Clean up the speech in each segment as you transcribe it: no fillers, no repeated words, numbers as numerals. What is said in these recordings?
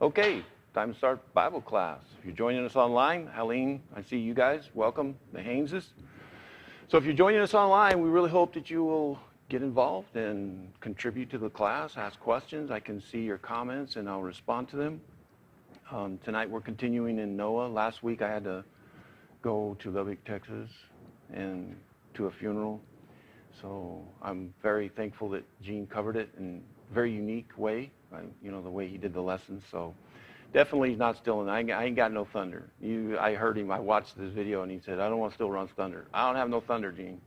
Okay, time to start Bible class. If you're joining us online, Helene, I see you guys. Welcome, the Hayneses. So if you're joining us online, we really hope that you will get involved and contribute to the class, ask questions. I can see your comments and I'll respond to them. Tonight we're continuing in Noah. Last week I had to go to Lamech, Texas, and to a funeral. So I'm very thankful that Gene covered it in a very unique way, the way he did the lessons. So definitely he's not stealing. I ain't got no thunder. I heard him. I watched this video, and he said, I don't want to steal Ron's thunder. I don't have no thunder, Gene.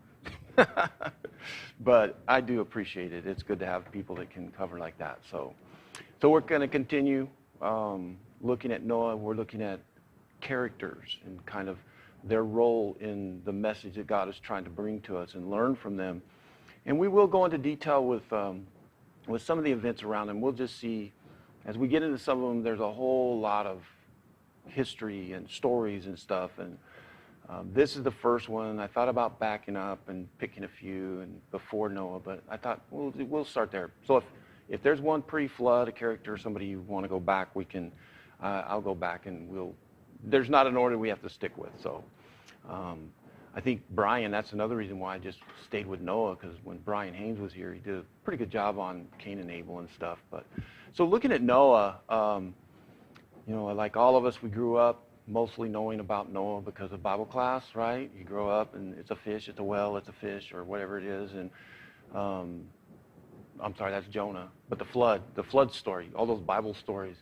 But I do appreciate it. It's good to have people that can cover like that. So we're going to continue looking at Noah. We're looking at characters and kind of their role in the message that God is trying to bring to us and learn from them. And we will go into detail with some of the events around them. We'll just see, as we get into some of them, there's a whole lot of history and stories and stuff. And this is the first one. I thought about backing up and picking a few and before Noah, but I thought we'll start there. So if there's one pre-flood, a character, somebody you want to go back, we can. I'll go back and there's not an order we have to stick with. So I think Brian, that's another reason why I just stayed with Noah, because when Brian Haynes was here, he did a pretty good job on Cain and Abel and stuff. But so looking at Noah, like all of us, we grew up mostly knowing about Noah because of Bible class, right? You grow up and it's a fish, it's a well, it's a fish, or whatever it is. And I'm sorry, that's Jonah. But the flood story, all those Bible stories.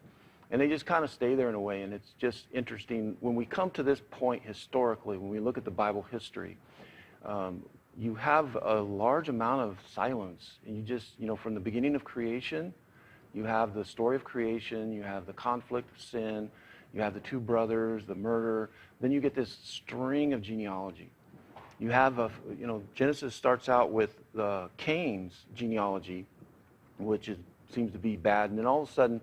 And they just kind of stay there in a way, and it's just interesting. When we come to this point historically, when we look at the Bible history, you have a large amount of silence. And you just, from the beginning of creation, you have the story of creation, you have the conflict of sin, you have the two brothers, the murder, then you get this string of genealogy. You have, Genesis starts out with Cain's genealogy, which seems to be bad, and then all of a sudden,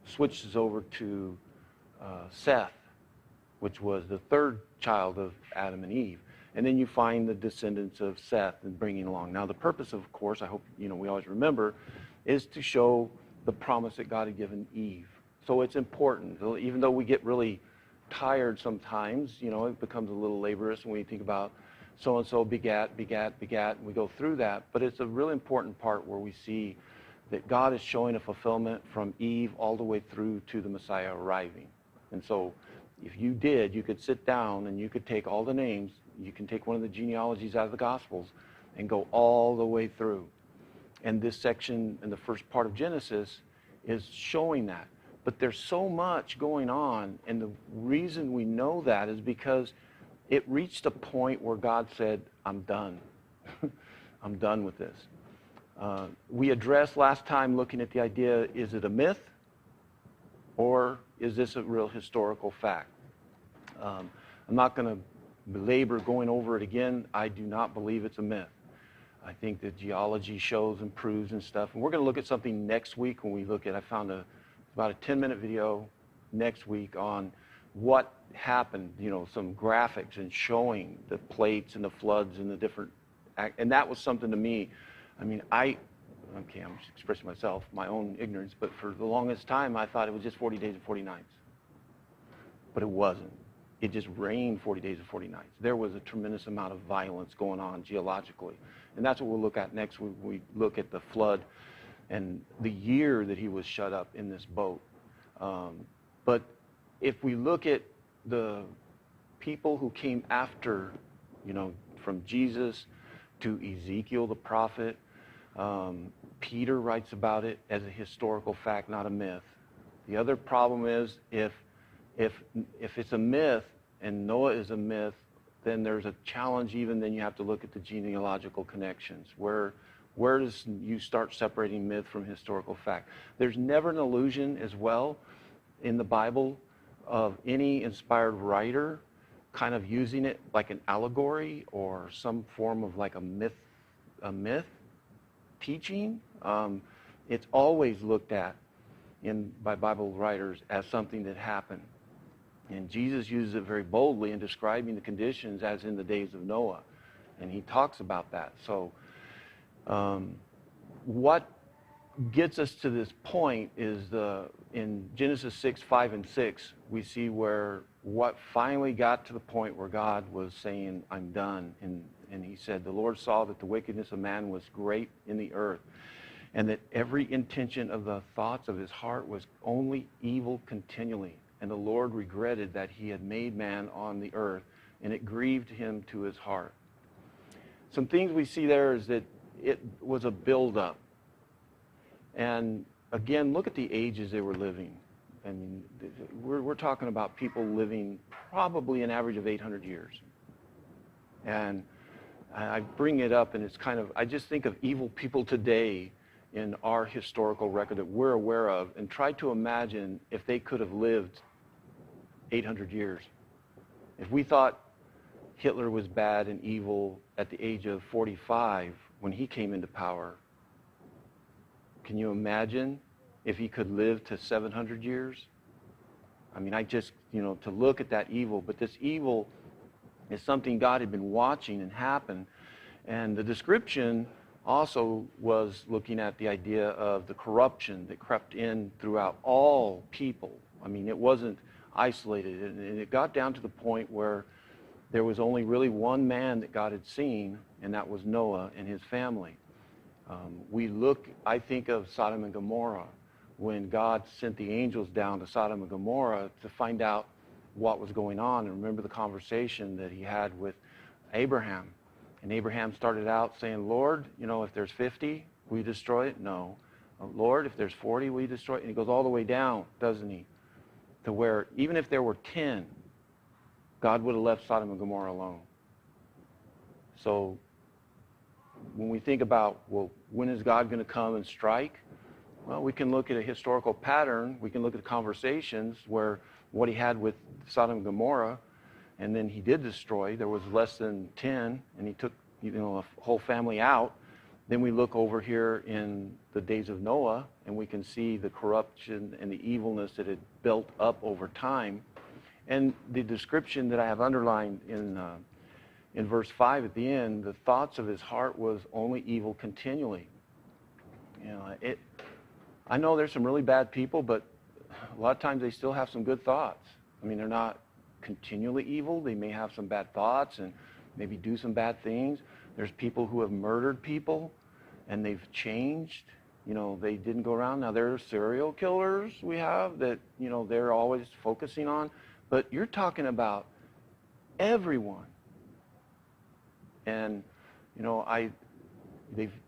switches over to Seth, which was the third child of Adam and Eve. And then you find the descendants of Seth and bringing along. Now, the purpose, of course, I hope we always remember, is to show the promise that God had given Eve. So it's important. Even though we get really tired sometimes, it becomes a little laborious when we think about so-and-so begat, and we go through that. But it's a really important part where we see that God is showing a fulfillment from Eve all the way through to the Messiah arriving. And so if you could sit down and you could take all the names, you can take one of the genealogies out of the Gospels and go all the way through. And this section in the first part of Genesis is showing that. But there's so much going on, and the reason we know that is because it reached a point where God said, I'm done. I'm done with this. We addressed last time looking at the idea, is it a myth or is this a real historical fact? I'm not going to belabor going over it again. I do not believe it's a myth. I think that geology shows and proves and stuff. And we're going to look at something next week when we look at, I found about a 10-minute video next week on what happened, some graphics and showing the plates and the floods and the different, and that was something to me. I'm just expressing myself, my own ignorance, but for the longest time, I thought it was just 40 days and 40 nights. But it wasn't. It just rained 40 days and 40 nights. There was a tremendous amount of violence going on geologically. And that's what we'll look at next when we look at the flood and the year that he was shut up in this boat. But if we look at the people who came after, from Jesus to Ezekiel the prophet, Peter writes about it as a historical fact, not a myth. The other problem is if it's a myth and Noah is a myth, then there's a challenge. Even then you have to look at the genealogical connections. Where does you start separating myth from historical fact? There's never an allusion as well in the Bible of any inspired writer kind of using it like an allegory or some form of like a myth teaching. It's always looked at by Bible writers as something that happened. And Jesus uses it very boldly in describing the conditions as in the days of Noah. And he talks about that. So what gets us to this point is in Genesis 6, 5, and 6, we see where what finally got to the point where God was saying, I'm done. And he said, the Lord saw that the wickedness of man was great in the earth, and that every intention of the thoughts of his heart was only evil continually. And the Lord regretted that he had made man on the earth, and it grieved him to his heart. Some things we see there is that it was a buildup. And again, look at the ages they were living. I mean, we're talking about people living probably an average of 800 years. And I bring it up, and it's kind of, I just think of evil people today in our historical record that we're aware of, and try to imagine if they could have lived 800 years. If we thought Hitler was bad and evil at the age of 45 when he came into power, can you imagine if he could live to 700 years? I mean, to look at that evil, but this evil is something God had been watching and happen. And the description also was looking at the idea of the corruption that crept in throughout all people. I mean, it wasn't isolated, and it got down to the point where there was only really one man that God had seen, and that was Noah and his family. I think of Sodom and Gomorrah, when God sent the angels down to Sodom and Gomorrah to find out what was going on. And remember the conversation that he had with Abraham. And Abraham started out saying, Lord, if there's 50, will you destroy it? No. Lord, if there's 40, will you destroy it? And he goes all the way down, doesn't he? To where even if there were 10, God would have left Sodom and Gomorrah alone. So when we think about, well, when is God going to come and strike? Well, we can look at a historical pattern. We can look at conversations where what he had with Sodom and Gomorrah, and then he did destroy. There was less than 10, and he took a whole family out. Then we look over here in the days of Noah, and we can see the corruption and the evilness that had built up over time. And the description that I have underlined in verse 5 at the end, the thoughts of his heart was only evil continually. I know there's some really bad people, but a lot of times they still have some good thoughts. I mean, they're not continually evil. They may have some bad thoughts and maybe do some bad things. There's people who have murdered people, and they've changed. They didn't go around. Now, there are serial killers we have that, they're always focusing on. But you're talking about everyone. And,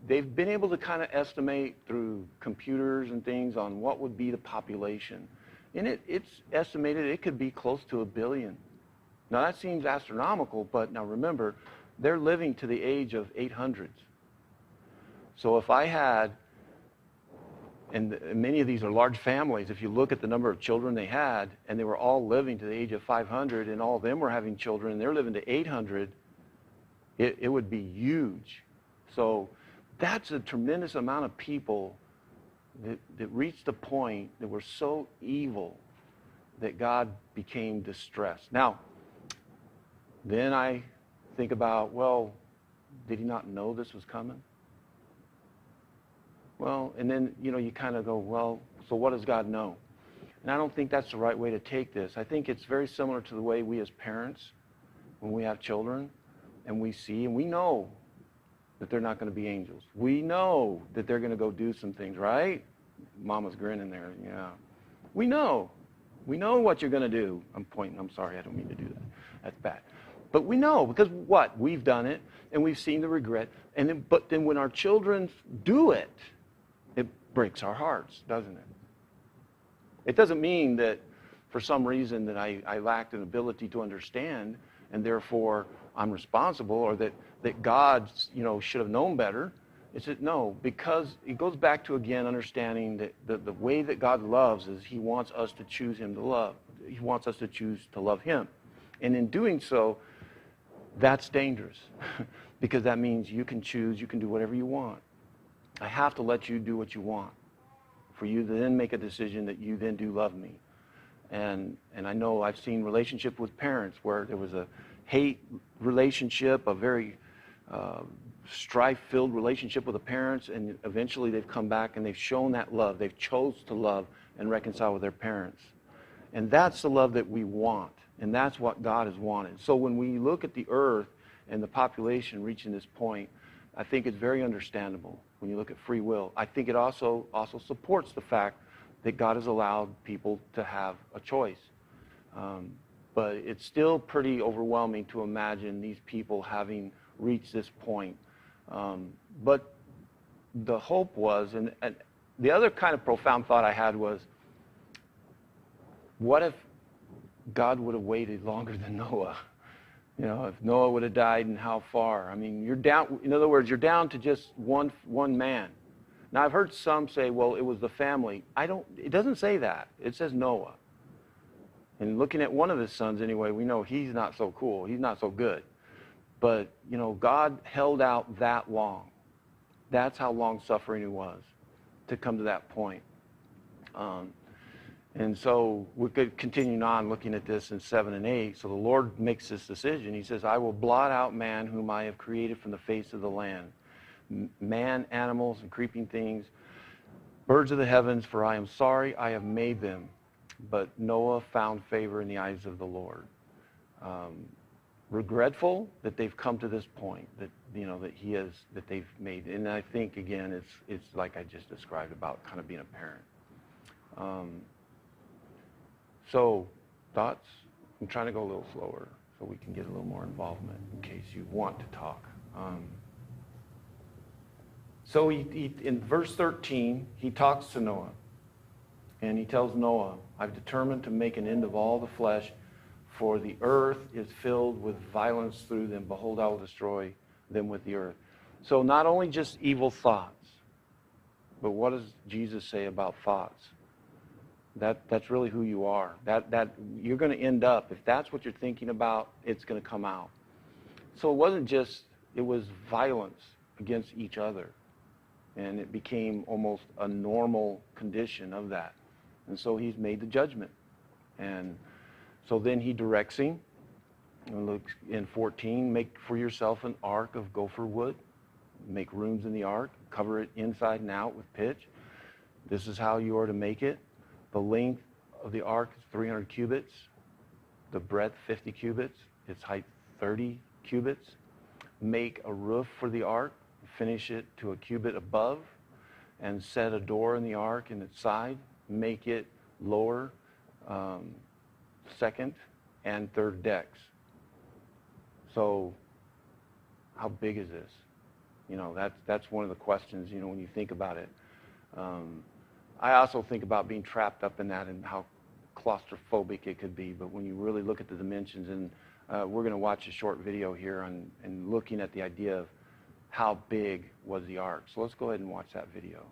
they've been able to kind of estimate through computers and things on what would be the population. And it's estimated it could be close to 1 billion. Now, that seems astronomical, but now remember, they're living to the age of 800s. So if I had, and many of these are large families, if you look at the number of children they had, and they were all living to the age of 500, and all of them were having children, and they're living to 800, it would be huge. So that's a tremendous amount of people that reached the point that were so evil that God became distressed. Now, then I think about, well, did he not know this was coming? Well, and then, you kind of go, well, so what does God know? And I don't think that's the right way to take this. I think it's very similar to the way we as parents, when we have children, and we see, and we know that they're not going to be angels. We know that they're going to go do some things, right? Mama's grinning there, yeah. We know what you're going to do. I'm pointing, I'm sorry, I don't mean to do that. That's bad. But we know, because what? We've done it, and we've seen the regret. But then when our children do it, it breaks our hearts, doesn't it? It doesn't mean that for some reason that I lacked an ability to understand, and therefore I'm responsible, or that God, should have known better. It's that no, because it goes back to, again, understanding that the way that God loves is he wants us to choose him to love. He wants us to choose to love him. And in doing so, that's dangerous because that means you can choose, you can do whatever you want. I have to let you do what you want for you to then make a decision that you then do love me. And I know I've seen relationships with parents where there was a hate relationship, a very strife-filled relationship with the parents, and eventually they've come back and they've shown that love. They've chose to love and reconcile with their parents. And that's the love that we want, and that's what God has wanted. So when we look at the earth and the population reaching this point, I think it's very understandable when you look at free will. I think it also supports the fact that God has allowed people to have a choice. But it's still pretty overwhelming to imagine these people having reached this point. But the hope was, and the other kind of profound thought I had was, what if God would have waited longer than Noah? You know, if Noah would have died, and how far? I mean, you're down, in other words, you're down to just one man. Now, I've heard some say, well, it was the family. It doesn't say that. It says Noah. And looking at one of his sons anyway, we know he's not so cool. He's not so good. But, you know, God held out that long. That's how long-suffering he was to come to that point. And so we could continue on looking at this in 7 and 8. So the Lord makes this decision. He says, I will blot out man whom I have created from the face of the land. Man, animals, and creeping things, birds of the heavens, for I am sorry I have made them. But Noah found favor in the eyes of the Lord. Regretful that they've come to this point, that, you know, that they've made. And I think, again, it's like I just described about kind of being a parent. So, thoughts? I'm trying to go a little slower so we can get a little more involvement in case you want to talk. So he in verse 13, he talks to Noah. And he tells Noah, I've determined to make an end of all the flesh, for the earth is filled with violence through them. Behold, I will destroy them with the earth. So not only just evil thoughts, but what does Jesus say about thoughts? That's really who you are. That you're going to end up, if that's what you're thinking about, it's going to come out. So it wasn't just, it was violence against each other. And it became almost a normal condition of that. And so he's made the judgment. And so then he directs him. And look in 14, make for yourself an ark of gopher wood. Make rooms in the ark. Cover it inside and out with pitch. This is how you are to make it. The length of the ark is 300 cubits. The breadth 50 cubits. Its height 30 cubits. Make a roof for the ark. Finish it to a cubit above. And set a door in the ark in its side. Make it lower, second and third decks. So how big is this? You know, that's one of the questions, you know, when you think about it. I also think about being trapped up in that and how claustrophobic it could be. But when you really look at the dimensions, and we're going to watch a short video here and looking at the idea of how big was the ark. So let's go ahead and watch that video.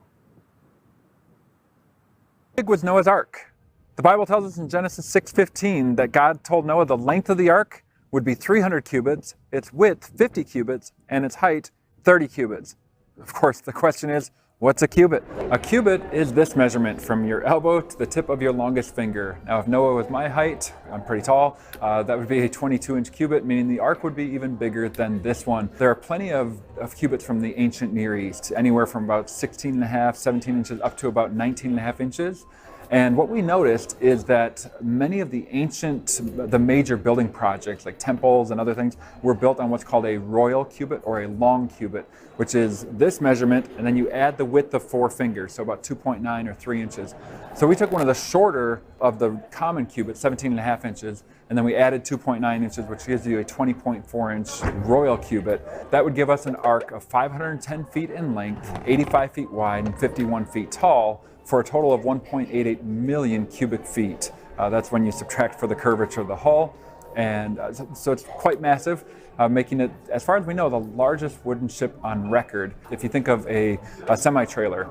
How big was Noah's ark? The Bible tells us in Genesis 6:15 that God told Noah the length of the ark would be 300 cubits, its width 50 cubits, and its height 30 cubits. Of course, the question is, what's a cubit? A cubit is this measurement from your elbow to the tip of your longest finger. Now, if Noah was my height, I'm pretty tall, that would be a 22-inch cubit, meaning the ark would be even bigger than this one. There are plenty of cubits from the ancient Near East, anywhere from about 16.5, 17 inches up to about 19.5 inches. And what we noticed is that many of the major building projects like temples and other things were built on what's called a royal cubit or a long cubit, which is this measurement, and then you add the width of 4 fingers, so about 2.9 or 3 inches. So we took one of the shorter of the common cubits, 17.5 inches, and then we added 2.9 inches, which gives you a 20.4 inch royal cubit. That would give us an ark of 510 feet in length, 85 feet wide, and 51 feet tall, for a total of 1.88 million cubic feet. That's when you subtract for the curvature of the hull. And so it's quite massive, making it, as far as we know, the largest wooden ship on record. If you think of a semi-trailer,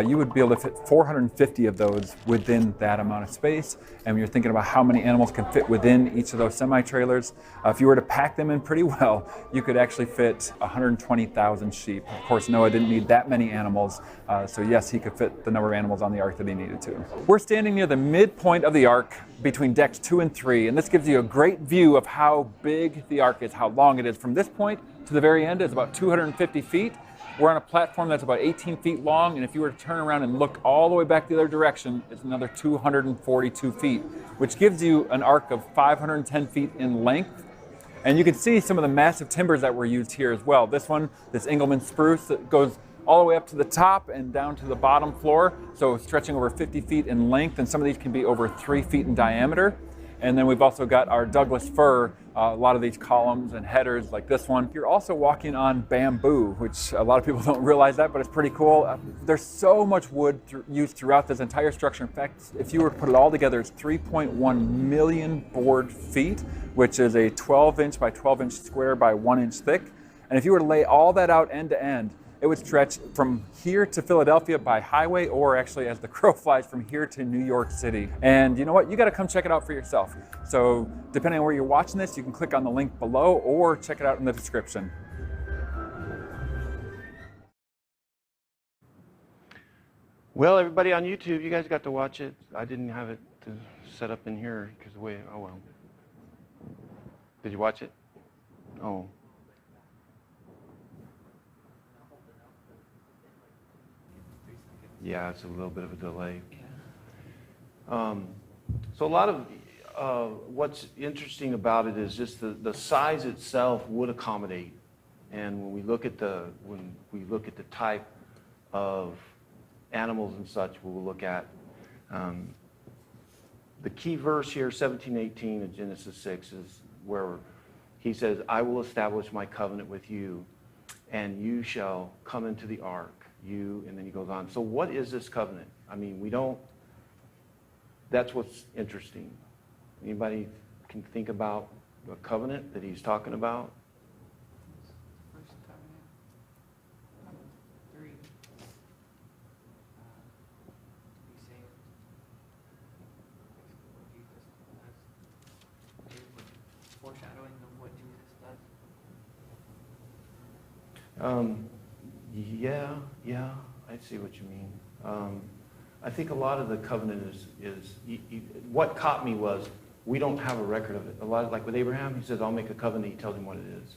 you would be able to fit 450 of those within that amount of space. And when you're thinking about how many animals can fit within each of those semi-trailers, if you were to pack them in pretty well, you could actually fit 120,000 sheep. Of course, Noah didn't need that many animals, so yes, he could fit the number of animals on the ark that he needed to. We're standing near the midpoint of the ark between decks 2 and 3, and this gives you a great view of how big the ark is, how long it is. From this point to the very end is about 250 feet. We're on a platform that's about 18 feet long, and if you were to turn around and look all the way back the other direction, it's another 242 feet, which gives you an ark of 510 feet in length. And you can see some of the massive timbers that were used here as well. This one, this Engelmann spruce, that goes all the way up to the top and down to the bottom floor, so stretching over 50 feet in length, and some of these can be over 3 feet in diameter. And then we've also got our Douglas fir, a lot of these columns and headers like this one. You're also walking on bamboo, which a lot of people don't realize that, but it's pretty cool. There's so much wood used throughout this entire structure. In fact, if you were to put it all together, it's 3.1 million board feet, which is a 12-inch by 12-inch square by 1-inch thick. And if you were to lay all that out end to end, it would stretch from here to Philadelphia by highway, or actually as the crow flies from here to New York City. And you know what? You got to come check it out for yourself. So depending on where you're watching this, you can click on the link below or check it out in the description. Well, everybody on YouTube, you guys got to watch it. I didn't have it set up in here because the way, oh well. Did you watch it? Oh. Yeah, it's a little bit of a delay. So a lot of what's interesting about it is just the size itself would accommodate. And when we look at the type of animals and such, we'll look at the key verse here, 17:18 of Genesis 6, is where he says, "I will establish my covenant with you, and you shall come into the ark." You, and then he goes on. So what is this covenant? I mean, that's what's interesting. Anybody can think about the covenant that he's talking about? First covenant, 3. To be saved. Basically what Jesus does. Foreshadowing of what Jesus does. Yeah, I see what you mean. I think a lot of the covenant is what caught me was we don't have a record of it. A lot, like with Abraham, he says, "I'll make a covenant." He tells him what it is.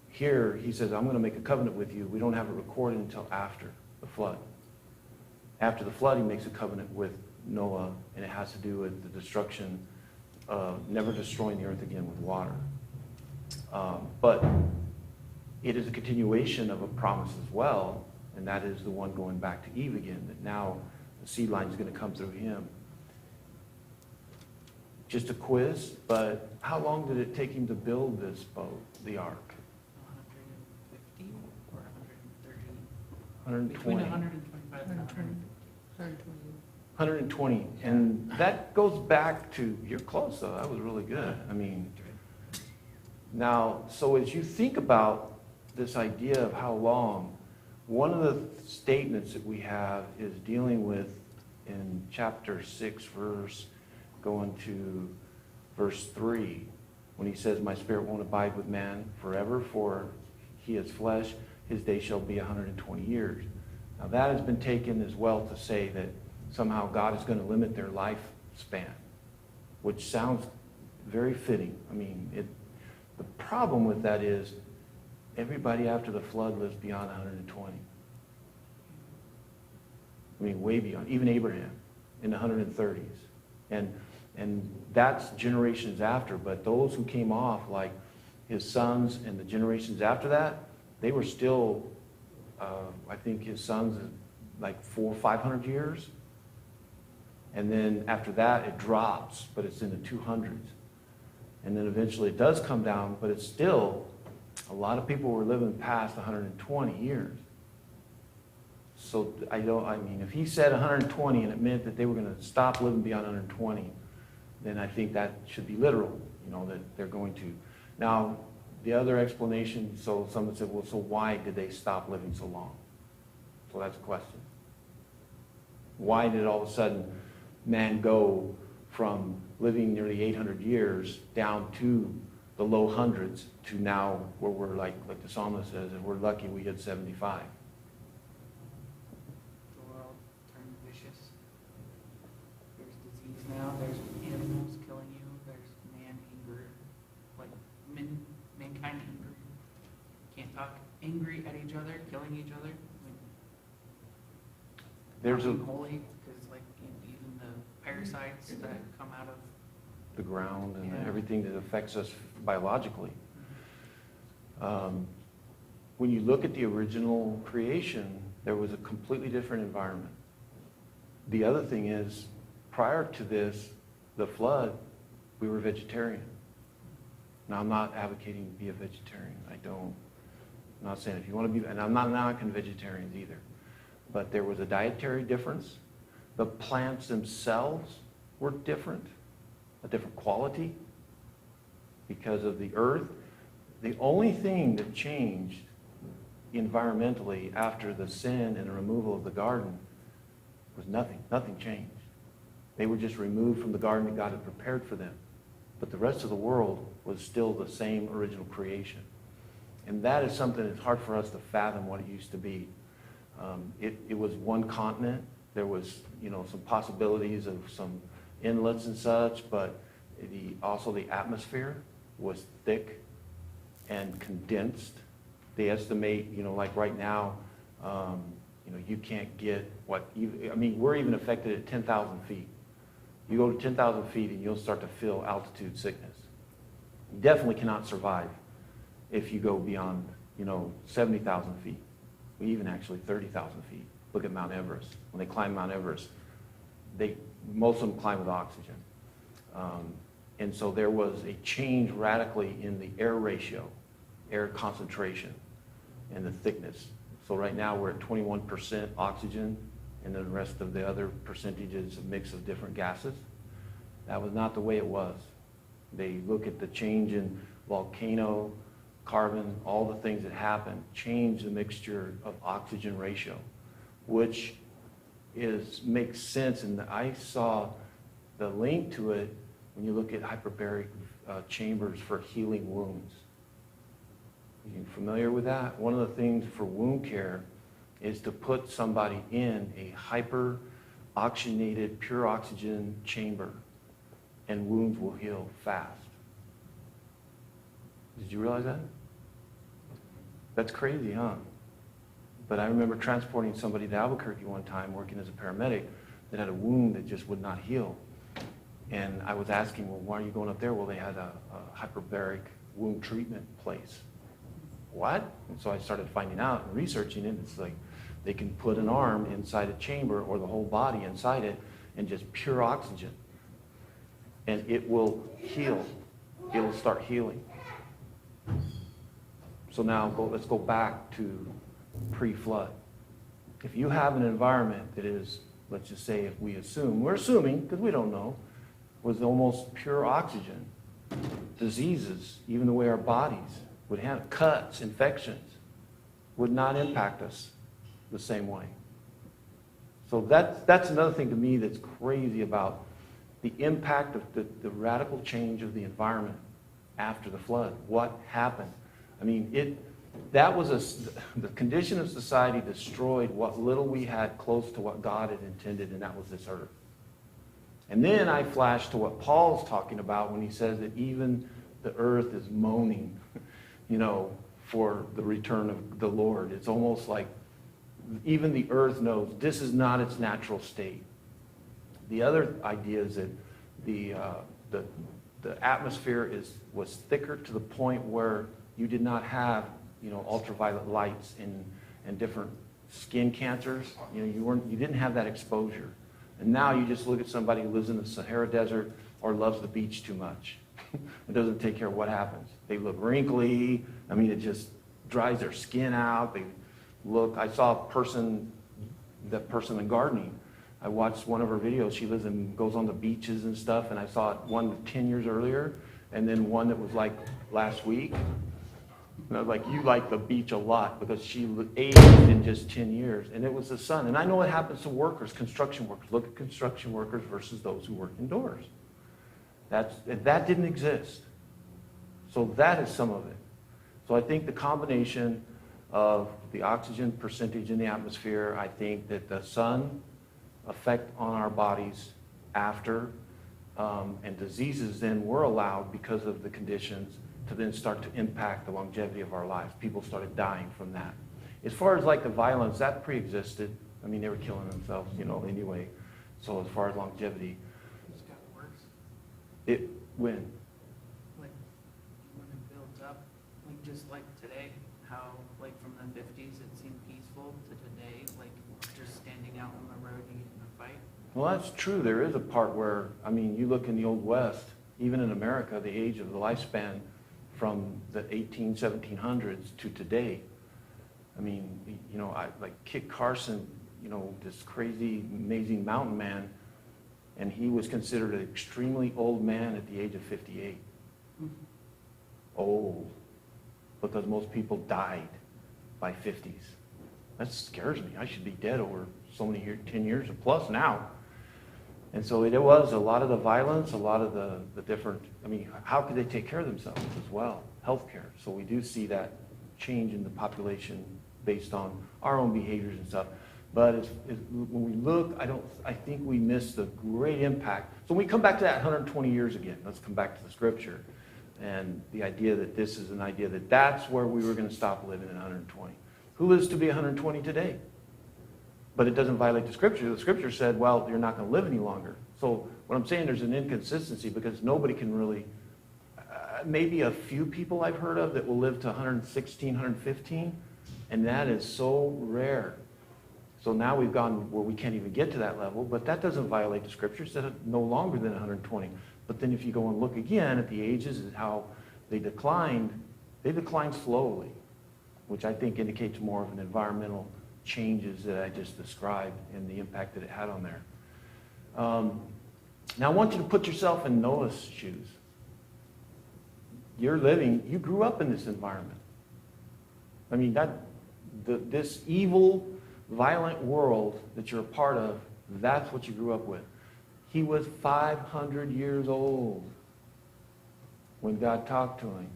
Here, he says, "I'm going to make a covenant with you." We don't have it recorded until after the flood. After the flood, he makes a covenant with Noah, and it has to do with the destruction, never destroying the earth again with water. But it is a continuation of a promise as well, and that is the one going back to Eve again, that now the seed line is going to come through him. Just a quiz, but how long did it take him to build this boat, the ark? 150 or 130? 120. Between 125 and 120. 120. And that goes back to, you're close though, that was really good. I mean, now, so as you think about this idea of how long, one of the statements that we have is dealing with in chapter 6, going to verse 3, when he says, "My spirit won't abide with man forever, for he is flesh, his day shall be 120 years. Now that has been taken as well to say that somehow God is going to limit their lifespan, which sounds very fitting. I mean, the problem with that is everybody after the flood lives beyond 120. I mean, way beyond. Even Abraham in the 130s. And that's generations after. But those who came off, like his sons and the generations after that, they were still, I think his sons, like 400 or 500 years. And then after that, it drops, but it's in the 200s. And then eventually it does come down, but it's still, a lot of people were living past 120 years. So I mean, if he said 120 and it meant that they were going to stop living beyond 120, then I think that should be literal, that they're going to. Now, the other explanation, so someone said, well, so why did they stop living so long? So that's a question. Why did all of a sudden man go from living nearly 800 years down to the low hundreds to now where we're like the psalmist says, and we're lucky we hit 75. The world turned vicious. There's disease now. There's animals killing you. There's talk angry at each other, killing each other. Like, There's a holy, because like even the parasites that come out of the ground and Yeah. everything that affects us biologically. When you look at the original creation, there was a completely different environment. The other thing is, prior to this, the flood, we were vegetarian. Now, I'm not advocating to be a vegetarian. I'm not saying if you want to be, and I'm not knocking vegetarians either. But there was a dietary difference. The plants themselves were different, a different quality because of the earth. The only thing that changed environmentally after the sin and the removal of the garden was nothing. Nothing changed. They were just removed from the garden that God had prepared for them. But the rest of the world was still the same original creation. And that is something that's hard for us to fathom what it used to be. It was one continent. There was, some possibilities of some inlets and such, but also the atmosphere was thick and condensed. They estimate, like right now, you can't get we're even affected at 10,000 feet. You go to 10,000 feet and you'll start to feel altitude sickness. You definitely cannot survive if you go beyond, 70,000 feet. Even actually 30,000 feet. Look at Mount Everest. When they climb Mount Everest, most of them climb with oxygen. And so there was a change radically in the air ratio, air concentration, and the thickness. So right now we're at 21% oxygen, and then the rest of the other percentage is a mix of different gases. That was not the way it was. They look at the change in volcano, carbon, all the things that happen, change the mixture of oxygen ratio, which makes sense. And I saw the link to it when you look at hyperbaric chambers for healing wounds. Are you familiar with that? One of the things for wound care is to put somebody in a hyper-oxygenated, pure oxygen chamber, and wounds will heal fast. Did you realize that? That's crazy, huh? But I remember transporting somebody to Albuquerque one time, working as a paramedic, that had a wound that just would not heal. And I was asking, well, why are you going up there? Well, they had a hyperbaric wound treatment place. What? And so I started finding out and researching it. It's like they can put an arm inside a chamber or the whole body inside it and just pure oxygen. And it will heal. It will start healing. So now let's go back to pre-flood. If you have an environment that is, let's just say if we're assuming, because we don't know, was almost pure oxygen, diseases, even the way our bodies would handle, cuts, infections, would not impact us the same way. So that's another thing to me that's crazy about the impact of the radical change of the environment after the flood. What happened? I mean, the condition of society destroyed what little we had close to what God had intended, and that was this earth. And then I flash to what Paul's talking about when he says that even the earth is moaning, for the return of the Lord. It's almost like even the earth knows this is not its natural state. The other idea is that the atmosphere was thicker to the point where you did not have, ultraviolet lights and different skin cancers. You didn't have that exposure. And now you just look at somebody who lives in the Sahara Desert or loves the beach too much. It doesn't take care of what happens. They look wrinkly. It just dries their skin out. I saw that person in gardening. I watched one of her videos. She goes on the beaches and stuff, and I saw one 10 years earlier, and then one that was like last week. And I was like, you like the beach a lot because she aged in just 10 years. And it was the sun. And I know what happens to workers, construction workers. Look at construction workers versus those who work indoors. That didn't exist. So that is some of it. So I think the combination of the oxygen percentage in the atmosphere, I think that the sun effect on our bodies after, and diseases then were allowed because of the conditions, to then start to impact the longevity of our lives. People started dying from that. As far as like the violence, that pre-existed. I mean, they were killing themselves, anyway. So as far as longevity, It's got worse. when? Like when it builds up, like just like today, how like from the 50s it seemed peaceful to today, like just standing out on the road and getting in a fight. Well, that's true. There is a part where, I mean, you look in the Old West, even in America, the age of the lifespan from the 1700s to today. I mean, like Kit Carson, this crazy, amazing mountain man, and he was considered an extremely old man at the age of 58. Old. Because most people died by 50s. That scares me. I should be dead over so many years, 10 years or plus now. And so it was a lot of the violence, a lot of the different, I mean, how could they take care of themselves as well? Healthcare. So we do see that change in the population based on our own behaviors and stuff. But when we look, I think we miss the great impact. So when we come back to that 120 years again, let's come back to the scripture and the idea that this is an idea that that's where we were going to stop living in 120. Who lives to be 120 today? But it doesn't violate the scripture. The scripture said, well, you're not going to live any longer. So what I'm saying, there's an inconsistency because nobody can really, maybe a few people I've heard of that will live to 116, 115, and that is so rare. So now we've gone where we can't even get to that level, but that doesn't violate the scriptures. That no longer than 120. But then if you go and look again at the ages and how they declined slowly, which I think indicates more of an environmental changes that I just described and the impact that it had on there. Now I want you to put yourself in Noah's shoes. You grew up in this environment. I mean, this evil, violent world that you're a part of, that's what you grew up with. He was 500 years old when God talked to him.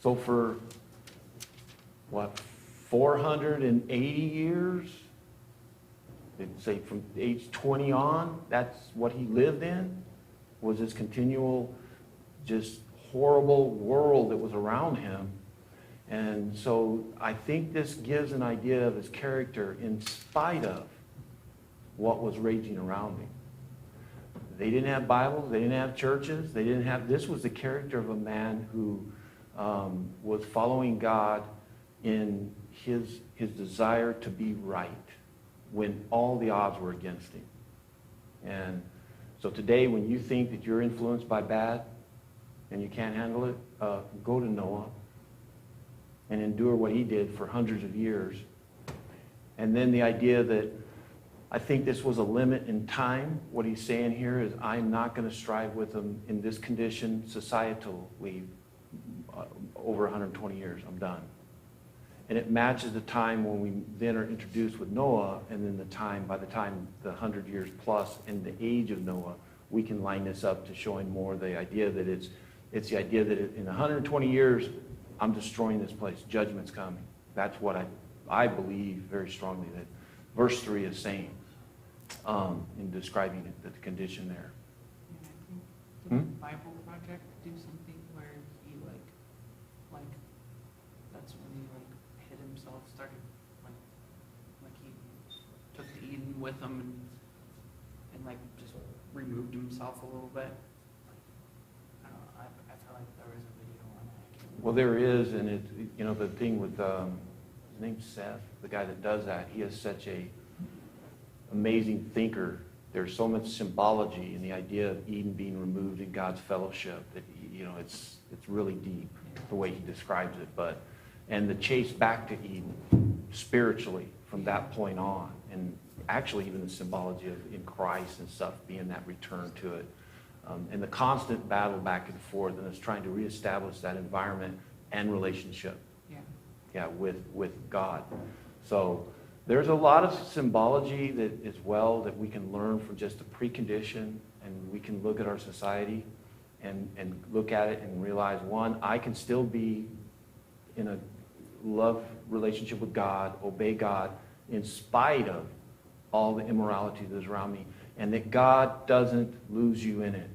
So for, 480 years? They'd say from age 20 on, that's what he lived in? Was this continual, just horrible world that was around him. And so I think this gives an idea of his character in spite of what was raging around him. They didn't have Bibles, they didn't have churches, this was the character of a man who was following God in his desire to be right when all the odds were against him. And so today when you think that you're influenced by bad and you can't handle it, go to Noah and endure what he did for hundreds of years. And then the idea that I think this was a limit in time. What he's saying here is I'm not going to strive with them in this condition societally over 120 years. I'm done. And it matches the time when we then are introduced with Noah, and then by the time the 100 years plus in the age of Noah, we can line this up to showing more the idea that it's the idea that in 120 years, I'm destroying this place. Judgment's coming. That's what I believe very strongly that verse 3 is saying in describing it, the condition there. And I think the Bible Project do something where he like that's when he hid himself, started like he took to Eden with him and just removed himself a little bit. I don't know, I felt like there was a video on that. Well, there is, and the thing with his name's Seth, the guy that does that. He is such a amazing thinker. There's so much symbology in the idea of Eden being removed in God's fellowship that it's really deep the way he describes it. And the chase back to Eden spiritually from that point on, and actually even the symbology of in Christ and stuff being that return to it, and the constant battle back and forth, and it's trying to reestablish that environment and relationship. Yeah, with God. So there's a lot of symbology that as well that we can learn from just the precondition, and we can look at our society and look at it and realize, one, I can still be in a love relationship with God, obey God, in spite of all the immorality that is around me, and that God doesn't lose you in it.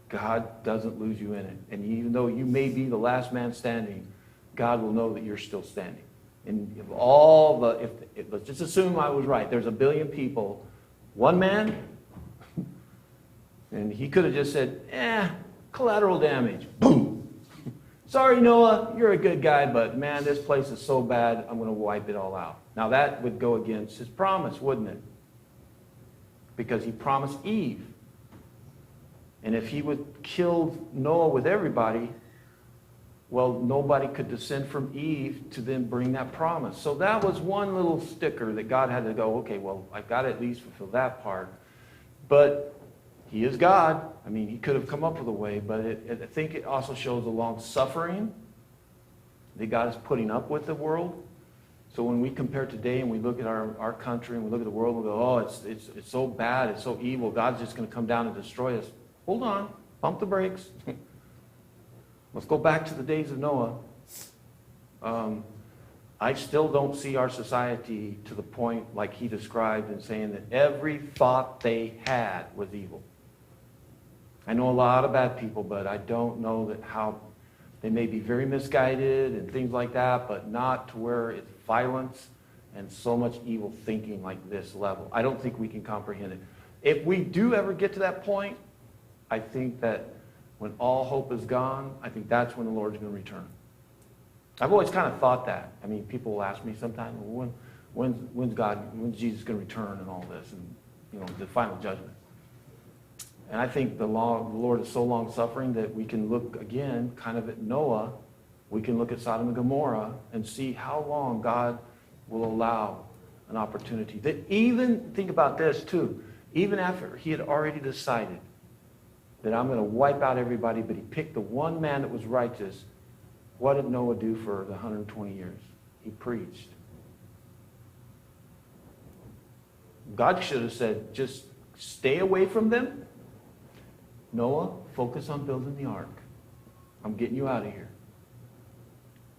God doesn't lose you in it. And even though you may be the last man standing, God will know that you're still standing. And if all the, if let's just assume I was right, there's 1 billion people, one man, and he could have just said, collateral damage, boom. Sorry, Noah, you're a good guy, but man, this place is so bad, I'm going to wipe it all out. Now that would go against his promise, wouldn't it? Because he promised Eve. And if he would kill Noah with everybody, well, nobody could descend from Eve to then bring that promise. So that was one little sticker that God had to go, okay, well, I've got to at least fulfill that part. But he is God. I mean, he could have come up with a way, but I think it also shows the long suffering that God is putting up with the world. So when we compare today and we look at our country and we look at the world and we go, oh, it's so bad, it's so evil, God's just going to come down and destroy us. Hold on, pump the brakes. Let's go back to the days of Noah. I still don't see our society to the point like he described in saying that every thought they had was evil. I know a lot of bad people, but I don't know that how they may be very misguided and things like that, but not to where it's violence and so much evil thinking like this level. I don't think we can comprehend it. If we do ever get to that point, I think that when all hope is gone, I think that's when the Lord's going to return. I've always kind of thought that. I mean, people will ask me sometimes, well, when's Jesus going to return and all this, and the final judgment. And I think the Lord is so long-suffering that we can look again kind of at Noah. We can look at Sodom and Gomorrah and see how long God will allow an opportunity. That even, think about this too, even after he had already decided that I'm going to wipe out everybody, but he picked the one man that was righteous, what did Noah do for the 120 years? He preached. God should have said, just stay away from them. Noah, focus on building the ark. I'm getting you out of here.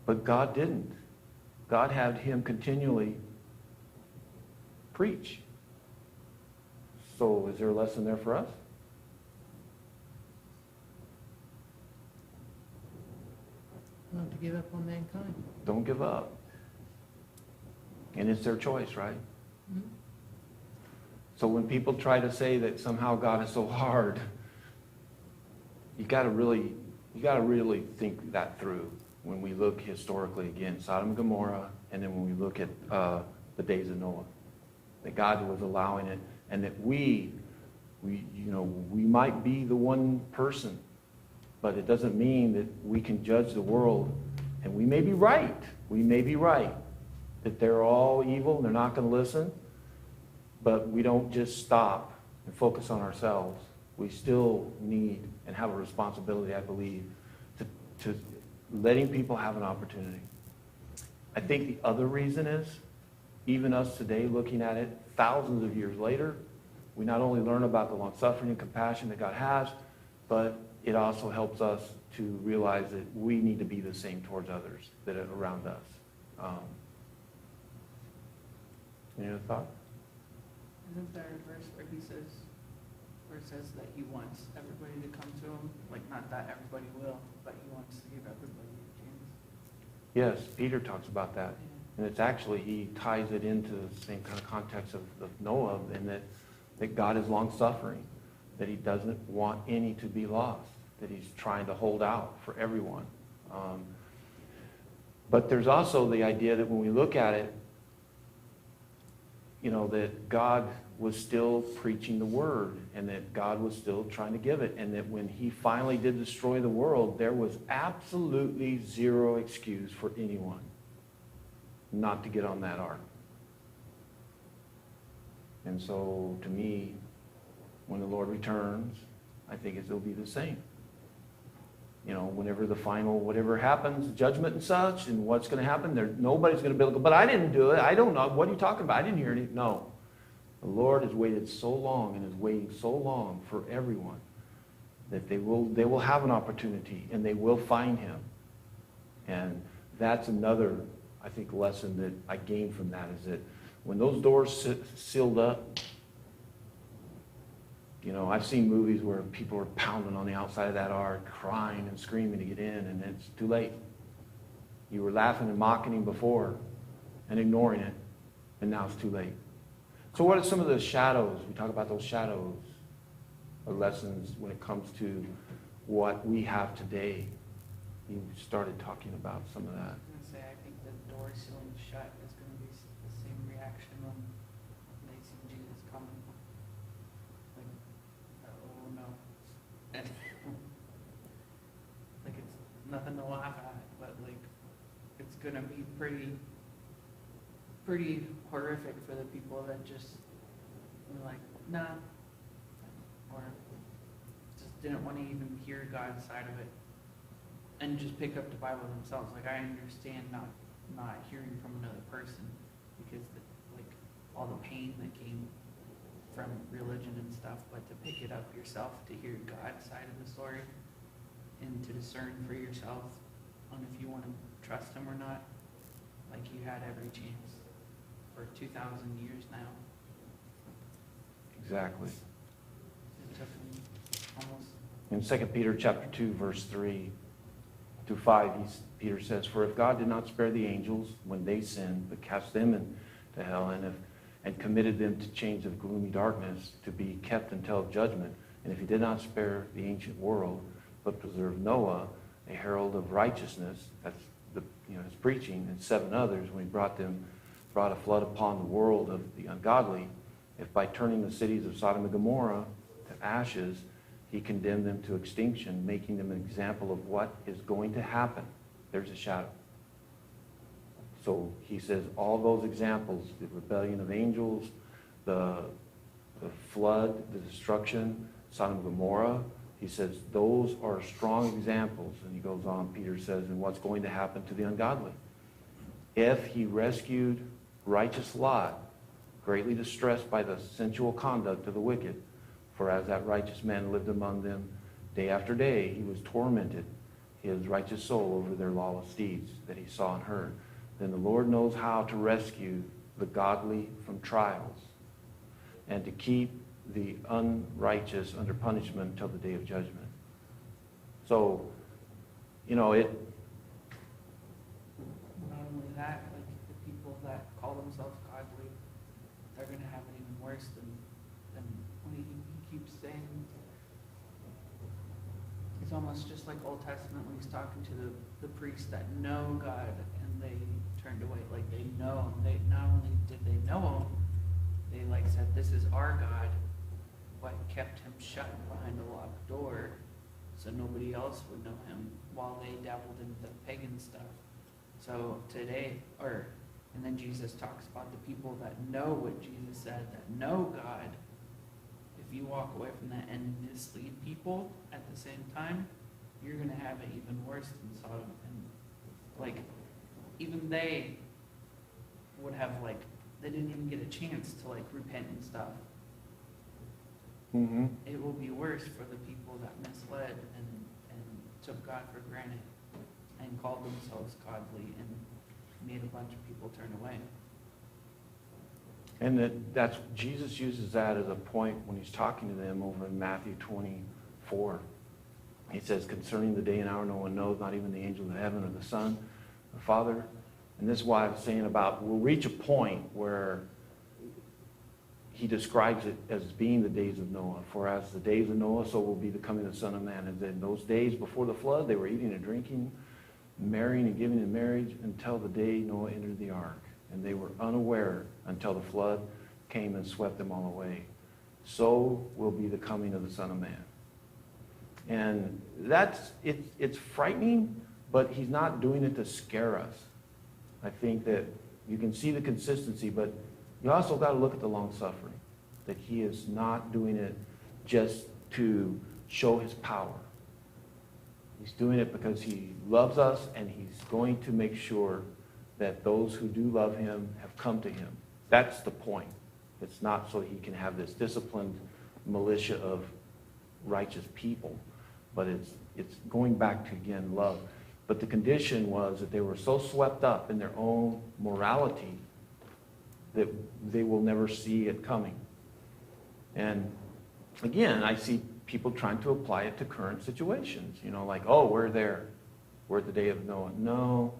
But God didn't. God had him continually preach. So is there a lesson there for us? Not to give up on mankind. Don't give up. And it's their choice, right? Mm-hmm. So when people try to say that somehow God is so hard, you got to really think that through when we look historically again, Sodom and Gomorrah, and then when we look at the days of Noah, that God was allowing it, and that we might be the one person, but it doesn't mean that we can judge the world, and we may be right. We may be right that they're all evil and they're not going to listen, but we don't just stop and focus on ourselves. We still need and have a responsibility, I believe, to letting people have an opportunity. I think the other reason is, even us today looking at it thousands of years later, we not only learn about the long-suffering and compassion that God has, but it also helps us to realize that we need to be the same towards others that are around us. Any other thought? Isn't there a verse where it says that he wants everybody to come to him? Like, not that everybody will, but he wants to give everybody a chance. Yes, Peter talks about that. And it's actually, he ties it into the same kind of context of Noah, in that God is long-suffering, that he doesn't want any to be lost, that he's trying to hold out for everyone. But there's also the idea that when we look at it, that God was still preaching the word, and that God was still trying to give it, and that when he finally did destroy the world, there was absolutely zero excuse for anyone not to get on that ark. And so, to me, when the Lord returns, I think it'll be the same. Whenever the final, whatever happens, judgment and such, and what's going to happen, nobody's going to be able to go, but I didn't do it. I don't know. What are you talking about? I didn't hear anything. No. The Lord has waited so long and is waiting so long for everyone that they will have an opportunity and they will find him. And that's another, I think, lesson that I gained from that, is that when those doors sealed up, You know, I've seen movies where people are pounding on the outside of that ark, crying and screaming to get in, and it's too late. You were laughing and mocking him before and ignoring it, and now it's too late. So what are some of the shadows? We talk about those shadows or lessons when it comes to what we have today. You started talking about some of that. I was going to say, I think the door sealing shut is going to be the same reaction when they see Jesus coming. Like, oh no. And like, it's nothing to laugh at, but like, it's going to be pretty horrific for the people that just were like, nah, or just didn't want to even hear God's side of it and just pick up the Bible themselves. Like, I understand not hearing from another person because like all the pain that came from religion and stuff, but to pick it up yourself, to hear God's side of the story and to discern for yourself on if you want to trust him or not, like, you had every chance for 2,000 years now. Exactly. It took them almost. In 2 Peter chapter 2, verse 3 through 5, Peter says, "For if God did not spare the angels when they sinned, but cast them into hell, and committed them to chains of gloomy darkness to be kept until judgment, and if he did not spare the ancient world, but preserved Noah, a herald of righteousness," that's his preaching, and 7 others, when he brought a flood upon the world of the ungodly, if by turning the cities of Sodom and Gomorrah to ashes, he condemned them to extinction, making them an example of what is going to happen. There's a shadow. So he says all those examples, the rebellion of angels, the flood, the destruction, Sodom and Gomorrah, he says those are strong examples. And he goes on, Peter says, and what's going to happen to the ungodly. If he rescued righteous Lot, greatly distressed by the sensual conduct of the wicked, for as that righteous man lived among them day after day, he was tormented, his righteous soul, over their lawless deeds that he saw and heard. Then the Lord knows how to rescue the godly from trials and to keep the unrighteous under punishment until the day of judgment. So, Not only that, like, the people that call themselves godly, they're going to have it even worse than when he keeps saying. It's almost just like Old Testament when he's talking to the priests that know God and they turned away. Like, they know him. They not only did they know him, they like said, "This is our God," but kept him shut behind a locked door so nobody else would know him while they dabbled in the pagan stuff. So today, and then Jesus talks about the people that know what Jesus said, that know God. If you walk away from that and mislead people at the same time, you're going to have it even worse than Sodom. And like, even they would have, like, they didn't even get a chance to like repent and stuff. mm-hmm. It will be worse for the people that misled and took God for granted and called themselves godly and made a bunch of people turn away. And that's Jesus uses that as a point when he's talking to them over in Matthew 24. He says, concerning the day and hour no one knows, not even the angels of heaven or the Son, the Father. And this is why I was saying about we'll reach a point where he describes it as being the days of Noah. For as the days of Noah, so will be the coming of the Son of Man. And in those days before the flood, they were eating and drinking, marrying and giving in marriage until the day Noah entered the ark. And they were unaware until the flood came and swept them all away. So will be the coming of the Son of Man. And it's frightening, but he's not doing it to scare us. I think that you can see the consistency, but you also got to look at the long suffering, that he is not doing it just to show his power. He's doing it because he loves us, and he's going to make sure that those who do love him have come to him. That's the point. It's not so he can have this disciplined militia of righteous people, but it's going back to, again, love. But the condition was that they were so swept up in their own morality that they will never see it coming. And again, I see people trying to apply it to current situations. You know, like, oh, we're there. We're at the day of Noah. No,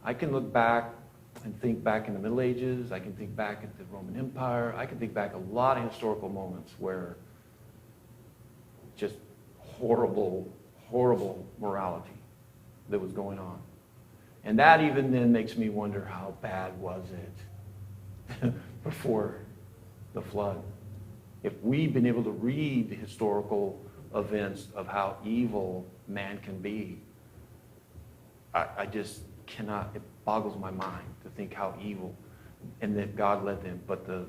I can look back and think back in the Middle Ages. I can think back at the Roman Empire. I can think back a lot of historical moments where just horrible, horrible morality that was going on. And that even then makes me wonder, how bad was it before the flood? If we've been able to read the historical events of how evil man can be, I just cannot, it boggles my mind to think how evil, and that God led them. But the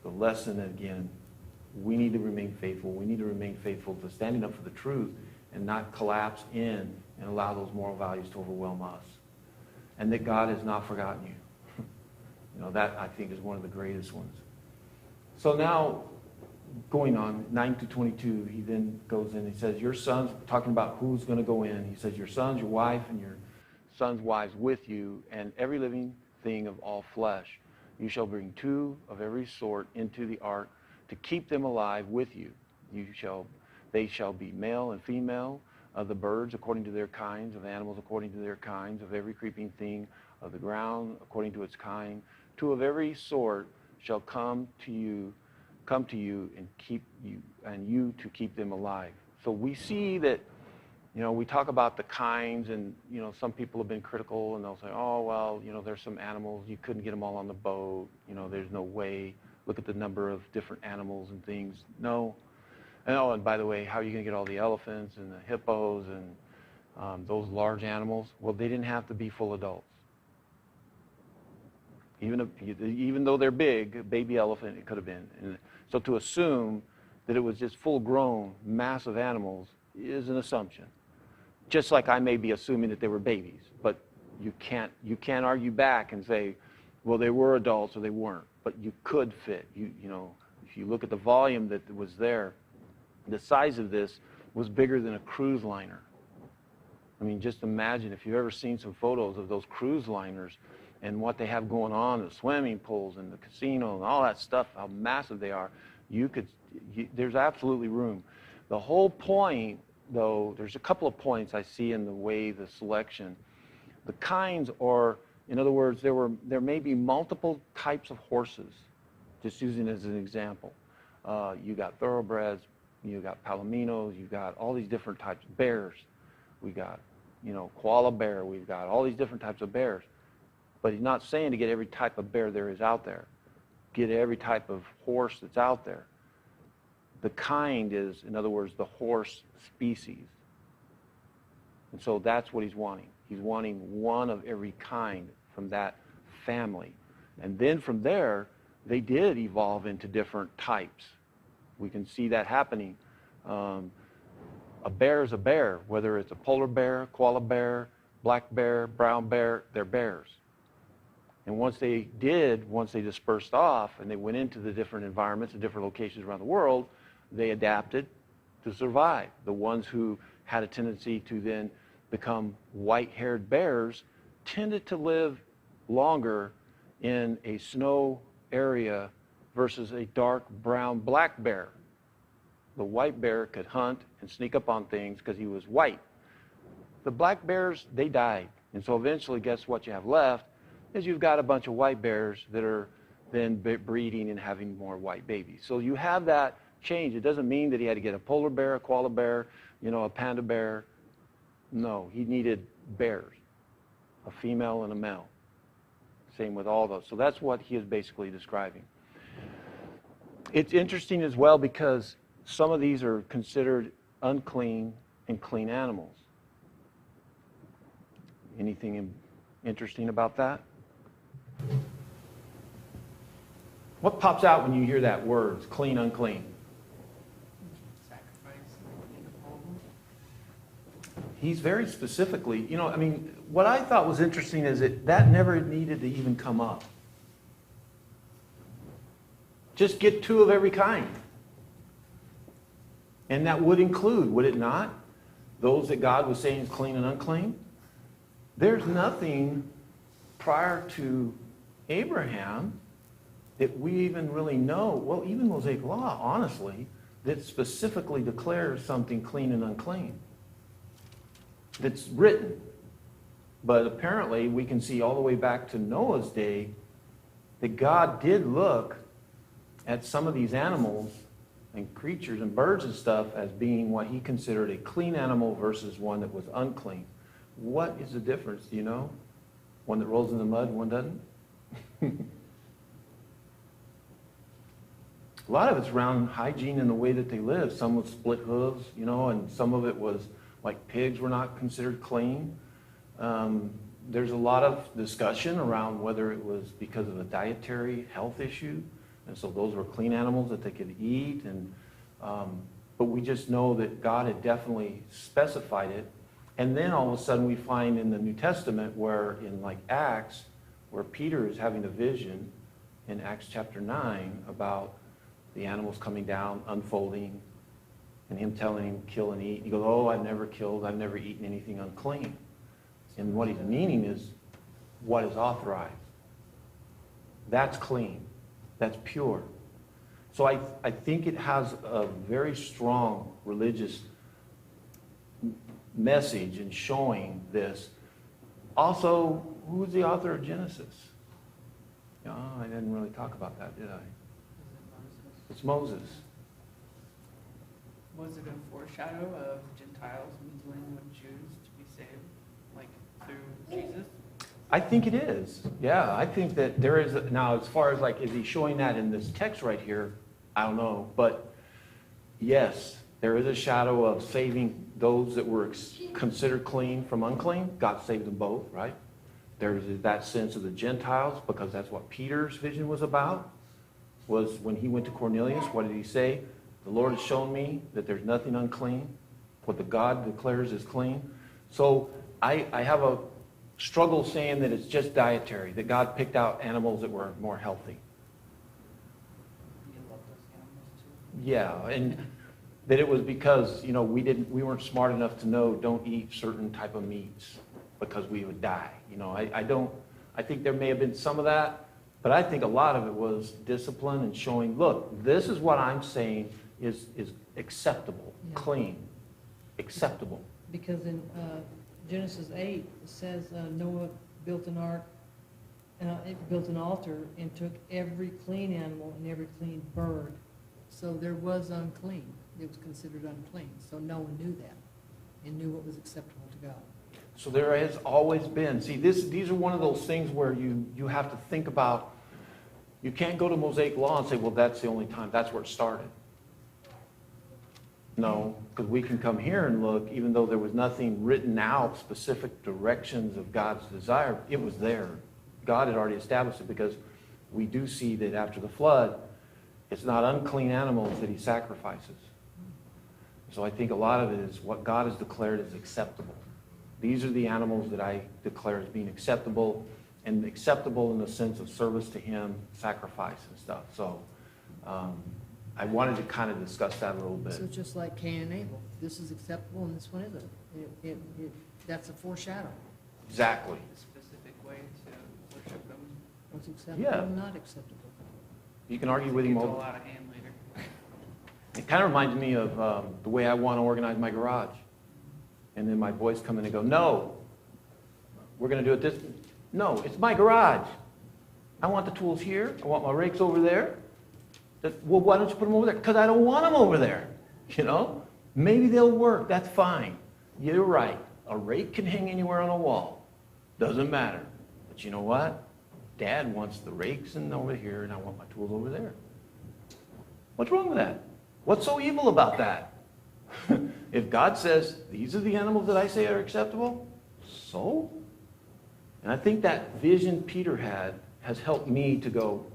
lesson, again, we need to remain faithful. We need to remain faithful to standing up for the truth and not collapse in and allow those moral values to overwhelm us. And that God has not forgotten you. You know, that I think is one of the greatest ones. So now, going on, 9 to 22, he then goes in and he says, your sons, talking about who's going to go in, he says, your sons, your wife, and your sons' wives with you, and every living thing of all flesh. You shall bring 2 of every sort into the ark to keep them alive with you. They shall be male and female, of the birds according to their kinds, of animals according to their kinds, of every creeping thing of the ground according to its kind. 2 of every sort shall come to you and keep you, and you to keep them alive. So we see that, you know, we talk about the kinds, and, you know, some people have been critical, and they'll say, oh, well, you know, there's some animals, you couldn't get them all on the boat, you know, there's no way. Look at the number of different animals and things. No. And, oh, and by the way, how are you going to get all the elephants and the hippos and those large animals? Well, they didn't have to be full adults. Even though they're big, a baby elephant, it could have been. And so to assume that it was just full-grown, massive animals is an assumption. Just like I may be assuming that they were babies, but you can't argue back and say, well, they were adults or they weren't. But you could fit. You know, if you look at the volume that was there, the size of this was bigger than a cruise liner. I mean, just imagine if you've ever seen some photos of those cruise liners and what they have going on, the swimming pools and the casino and all that stuff, how massive they are. There's absolutely room. The whole point, though, there's a couple of points I see in the way the selection. The kinds are, in other words, there may be multiple types of horses, just using it as an example. You got thoroughbreds, you got palominos, you got all these different types of bears. We got, you know, koala bear, we've got all these different types of bears. But he's not saying to get every type of bear there is out there. Get every type of horse that's out there. The kind is, in other words, the horse species. And so that's what he's wanting. He's wanting 1 of every kind from that family. And then from there, they did evolve into different types. We can see that happening. A bear is a bear, whether it's a polar bear, koala bear, black bear, brown bear, they're bears. And once they dispersed off and they went into the different environments and different locations around the world, they adapted to survive. The ones who had a tendency to then become white-haired bears tended to live longer in a snow area versus a dark brown black bear. The white bear could hunt and sneak up on things because he was white. The black bears, they died. And so eventually, guess what you have left is you've got a bunch of white bears that are then breeding and having more white babies. So you have that change. It doesn't mean that he had to get a polar bear, a koala bear, you know, a panda bear. No, he needed bears, a female and a male. Same with all those. So that's what he is basically describing. It's interesting as well because some of these are considered unclean and clean animals. Anything interesting about that? What pops out when you hear that word, clean, unclean? Sacrifice and eat of all of them. He's very specifically, you know, I mean, what I thought was interesting is that never needed to even come up. Just get 2 of every kind. And that would include, would it not, those that God was saying is clean and unclean? There's nothing prior to Abraham that we even really know. Well, even Mosaic law, honestly, that specifically declares something clean and unclean. That's written. But apparently we can see all the way back to Noah's day that God did look at some of these animals and creatures and birds and stuff as being what he considered a clean animal versus one that was unclean. What is the difference, do you know? One that rolls in the mud and one doesn't? A lot of it's around hygiene and the way that they live. Some with split hooves, and some of it was like pigs were not considered clean. There's a lot of discussion around whether it was because of a dietary health issue, and so those were clean animals that they could eat. But we just know that God had definitely specified it. And then all of a sudden we find in the New Testament where in like Acts, where Peter is having a vision in Acts chapter 9 about the animals coming down, unfolding, and him telling him, kill and eat. He goes, oh, I've never killed, I've never eaten anything unclean. And what he's meaning is what is authorized. That's clean. That's pure. So I think it has a very strong religious message in showing this. Also, who's the author of Genesis? Oh, I didn't really talk about that, did I? It's Moses. Was it a foreshadow of Gentiles mingling with Jews to be saved, like through Jesus? I think it is. Yeah, I think that there is. Now, as far as like, is he showing that in this text right here? I don't know. But yes, there is a shadow of saving those that were considered clean from unclean. God saved them both, right? There's that sense of the Gentiles, because that's what Peter's vision was about, was when he went to Cornelius. What did he say? The Lord has shown me that there's nothing unclean. What the God declares is clean. So I have a struggle saying that it's just dietary, that God picked out animals that were more healthy. You love those animals too. Yeah, and that it was because, we weren't smart enough to know don't eat certain type of meats because we would die. I think there may have been some of that, but I think a lot of it was discipline and showing, look, this is what I'm saying is acceptable, clean, acceptable. Because in Genesis 8, it says Noah built an ark, it built an altar, and took every clean animal and every clean bird. So there was unclean. It was considered unclean. So Noah knew that and knew what was acceptable to God. So there has always been. See, these are one of those things where you have to think about. You can't go to Mosaic law and say, well, that's the only time. That's where it started. No, because we can come here and look, even though there was nothing written out, specific directions of God's desire, it was there. God had already established it, because we do see that after the flood, it's not unclean animals that he sacrifices. So I think a lot of it is what God has declared as acceptable. These are the animals that I declare as being acceptable, and acceptable in the sense of service to him, sacrifice and stuff. So I wanted to kind of discuss that a little bit. So just like Cain and Abel, this is acceptable and this one isn't. That's a foreshadow. Exactly. A specific way to worship them. What's acceptable and not acceptable. You can argue with him Get all. all out of hand later. It kind of reminds me of the way I want to organize my garage. And then my boys come in and go, no, we're going to do it this. No, it's my garage. I want the tools here. I want my rakes over there. Well, why don't you put them over there? Because I don't want them over there. Maybe they'll work. That's fine. You're right. A rake can hang anywhere on a wall. Doesn't matter. But you know what? Dad wants the rakes over here, and I want my tools over there. What's wrong with that? What's so evil about that? If God says, these are the animals that I say are acceptable, so? And I think that vision Peter had has helped me to go,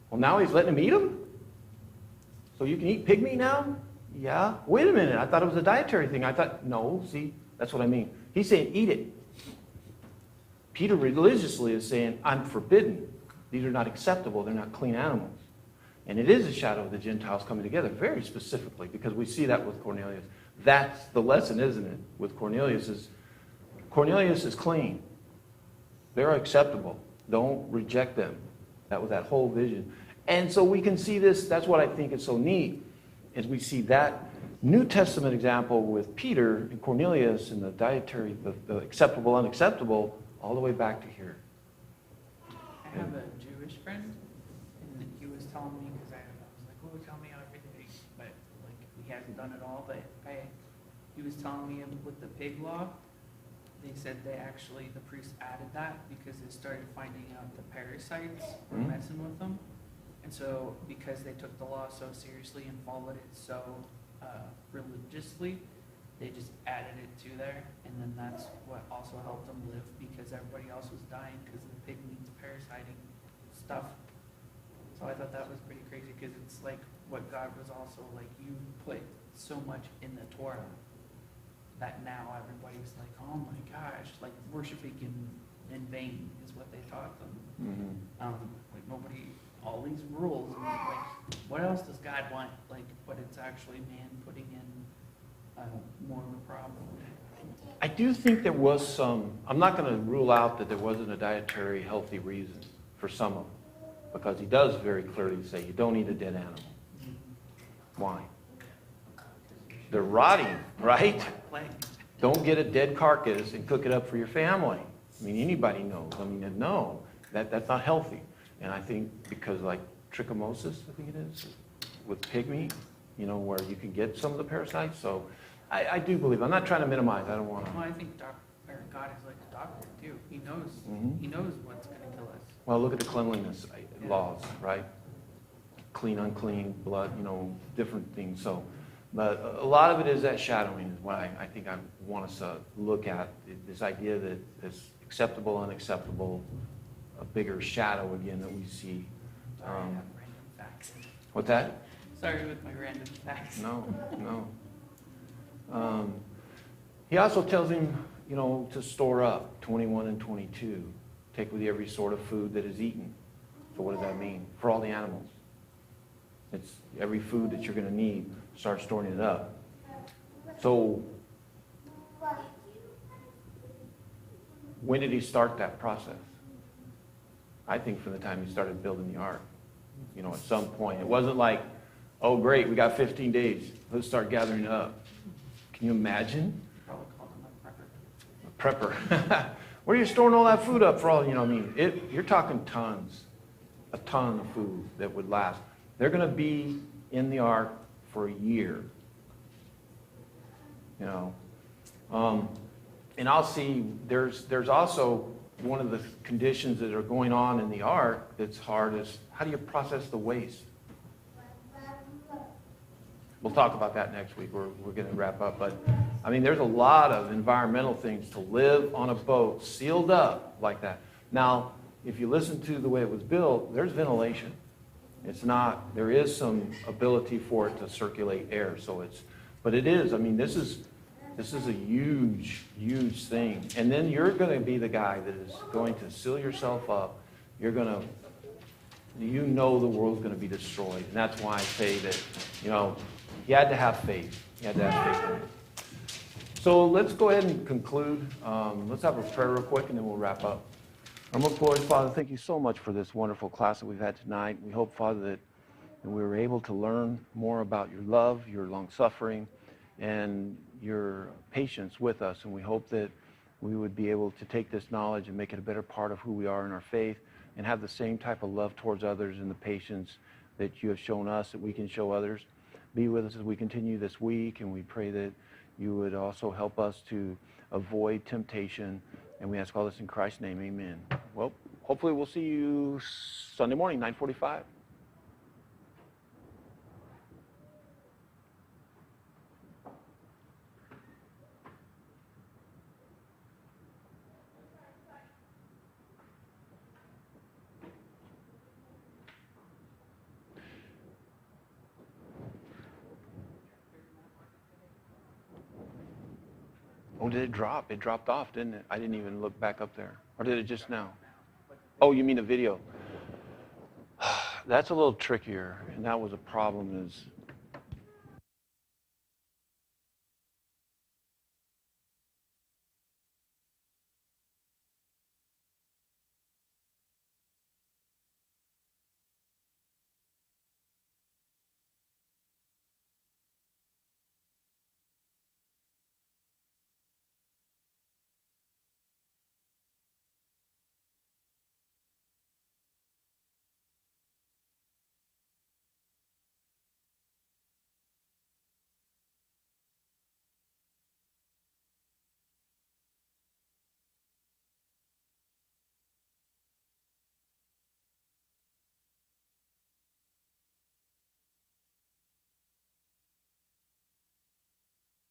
well, now he's letting him eat them? So you can eat pig meat now? Yeah. Wait a minute. I thought it was a dietary thing. I thought, no, see, that's what I mean. He's saying, eat it. Peter religiously is saying, I'm forbidden. These are not acceptable. They're not clean animals. And it is a shadow of the Gentiles coming together, very specifically, because we see that with Cornelius. That's the lesson, isn't it? With Cornelius is clean. They're acceptable. Don't reject them. That was that whole vision. And so we can see this. That's what I think is so neat, as we see that New Testament example with Peter and Cornelius and the dietary, the acceptable, unacceptable, all the way back to here. I have a Jewish friend, and he was telling me, because I was like, oh, tell me everything, but like he hasn't done it all, but he was telling me with the pig law, they said the priests added that because they started finding out the parasites were messing with them. And so because they took the law so seriously and followed it so religiously, they just added it to there. And then that's what also helped them live, because everybody else was dying because of the pig meat parasiting stuff. So I thought that was pretty crazy, because it's like what God was also like, you put so much in the Torah that now everybody's like, oh my gosh, like worshiping in vain is what they taught them. Like nobody, all these rules, and like what else does God want? Like, but it's actually man putting in more of a problem. I do think there was some, I'm not going to rule out that there wasn't a dietary healthy reason for some of them, because he does very clearly say you don't eat a dead animal. Why? They're rotting, right? Don't get a dead carcass and cook it up for your family. I mean, anybody knows. I mean, no, that's not healthy. And I think because like trichomonas, I think it is, with pig meat, you know, where you can get some of the parasites. So I do believe, I'm not trying to minimize, I don't want to. Well, I think God is like a doctor too. He knows, he knows what's going to kill us. Well, look at the cleanliness laws, right? Clean, unclean, blood, you know, different things. So, but a lot of it is that shadowing is what I think I want us to look at. This idea that it's acceptable, unacceptable, a bigger shadow again that we see. Sorry, I have random facts. What's that? Sorry with my random facts. No. He also tells him, you know, to store up, 21 and 22. Take with you every sort of food that is eaten. So what does that mean? For all the animals. It's every food that you're going to need, start storing it up. So when did he start that process? I think from the time he started building the ark. You know, at some point. It wasn't like, oh great, we got 15 days. Let's start gathering it up. Can you imagine? Probably called him a prepper. A prepper. Where are you storing all that food up for all, you know, I mean, you're talking tons. A ton of food that would last. They're going to be in the ark for a year. You know. And I'll see, there's also one of the conditions that are going on in the ark that's hard is, how do you process the waste? We'll talk about that next week. We're going to wrap up. But, I mean, there's a lot of environmental things to live on a boat sealed up like that. Now, if you listen to the way it was built, there's ventilation. It's not, there is some ability for it to circulate air. So but it is, I mean, this is a huge, huge thing. And then you're going to be the guy that is going to seal yourself up. You're going to, you know the world's going to be destroyed. And that's why I say that, you know, you had to have faith. You had to have faith in it. So let's go ahead and conclude. Let's have a prayer real quick and then we'll wrap up. Our most glorious Father, thank you so much for this wonderful class that we've had tonight. We hope, Father, that we were able to learn more about your love, your long-suffering, and your patience with us. And we hope that we would be able to take this knowledge and make it a better part of who we are in our faith and have the same type of love towards others and the patience that you have shown us that we can show others. Be with us as we continue this week, and we pray that you would also help us to avoid temptation. And we ask all this in Christ's name, amen. Well, hopefully we'll see you Sunday morning, 9:45. Oh, did it drop? It dropped off, didn't it? I didn't even look back up there. Or did it just now? Oh, you mean the video? That's a little trickier, and that was a problem is